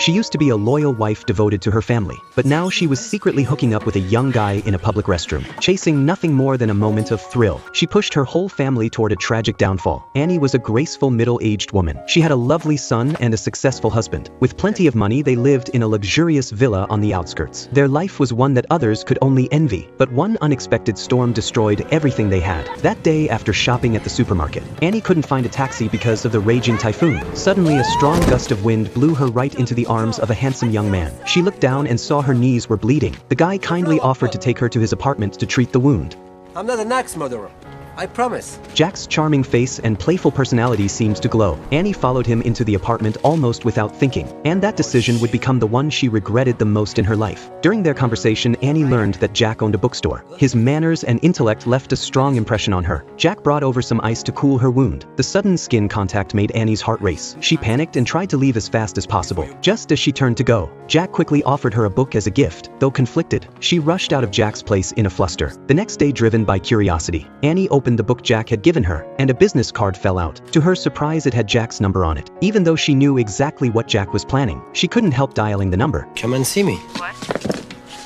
She used to be a loyal wife devoted to her family, but now she was secretly hooking up with a young guy in a public restroom, chasing nothing more than a moment of thrill. She pushed her whole family toward a tragic downfall. Annie was a graceful middle-aged woman. She had a lovely son and a successful husband. With plenty of money, they lived in a luxurious villa on the outskirts. Their life was one that others could only envy, but one unexpected storm destroyed everything they had. That day, after shopping at the supermarket, Annie couldn't find a taxi because of the raging typhoon. Suddenly, a strong gust of wind blew her right into the arms of a handsome young man. She looked down and saw her knees were bleeding. The guy kindly offered to take her to his apartment to treat the wound. I'm not an axe murderer. I promise. Jack's charming face and playful personality seemed to glow. Annie followed him into the apartment almost without thinking, and that decision would become the one she regretted the most in her life. During their conversation, Annie learned that Jack owned a bookstore. His manners and intellect left a strong impression on her. Jack brought over some ice to cool her wound. The sudden skin contact made Annie's heart race. She panicked and tried to leave as fast as possible. Just as she turned to go, Jack quickly offered her a book as a gift. Though conflicted, she rushed out of Jack's place in a fluster. The next day, driven by curiosity, Annie opened the book Jack had given her, and a business card fell out. To her surprise, it had Jack's number on it. Even though she knew exactly what Jack was planning, she couldn't help dialing the number. Come and see me. What?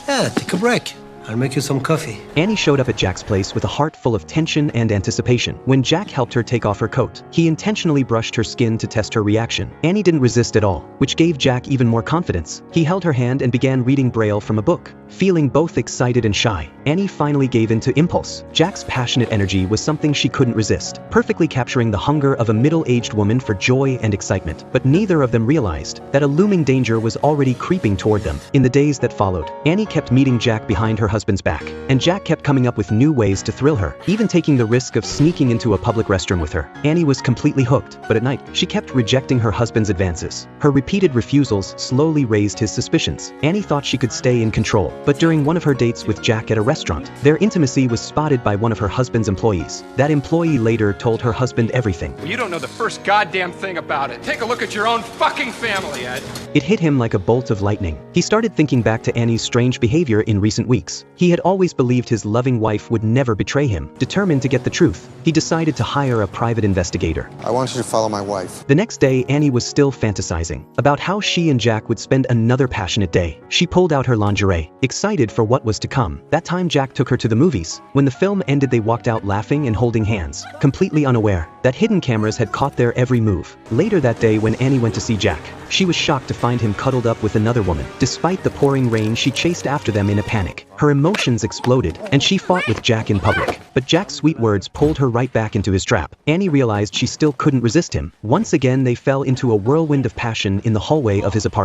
Yeah, take a break. I'll make you some coffee. Annie showed up at Jack's place with a heart full of tension and anticipation. When Jack helped her take off her coat, he intentionally brushed her skin to test her reaction. Annie didn't resist at all, which gave Jack even more confidence. He held her hand and began reading Braille from a book. Feeling both excited and shy, Annie finally gave in to impulse. Jack's passionate energy was something she couldn't resist, perfectly capturing the hunger of a middle-aged woman for joy and excitement. But neither of them realized that a looming danger was already creeping toward them. In the days that followed, Annie kept meeting Jack behind her husband's back, and Jack kept coming up with new ways to thrill her, even taking the risk of sneaking into a public restroom with her. Annie was completely hooked, but at night, she kept rejecting her husband's advances. Her repeated refusals slowly raised his suspicions. Annie thought she could stay in control, but during one of her dates with Jack at a restaurant, their intimacy was spotted by one of her husband's employees. That employee later told her husband everything. Well, you don't know the first goddamn thing about it. Take a look at your own fucking family, Ed. It hit him like a bolt of lightning. He started thinking back to Annie's strange behavior in recent weeks. He had always believed his loving wife would never betray him. Determined to get the truth, he decided to hire a private investigator. I want you to follow my wife. The next day, Annie was still fantasizing about how she and Jack would spend another passionate day. She pulled out her lingerie, excited for what was to come. That time, Jack took her to the movies. When the film ended, they walked out laughing and holding hands, completely unaware that hidden cameras had caught their every move. Later that day, when Annie went to see Jack, she was shocked to find him cuddled up with another woman. Despite the pouring rain, she chased after them in a panic. Her emotions exploded, and she fought with Jack in public. But Jack's sweet words pulled her right back into his trap. Annie realized she still couldn't resist him. Once again, they fell into a whirlwind of passion in the hallway of his apartment.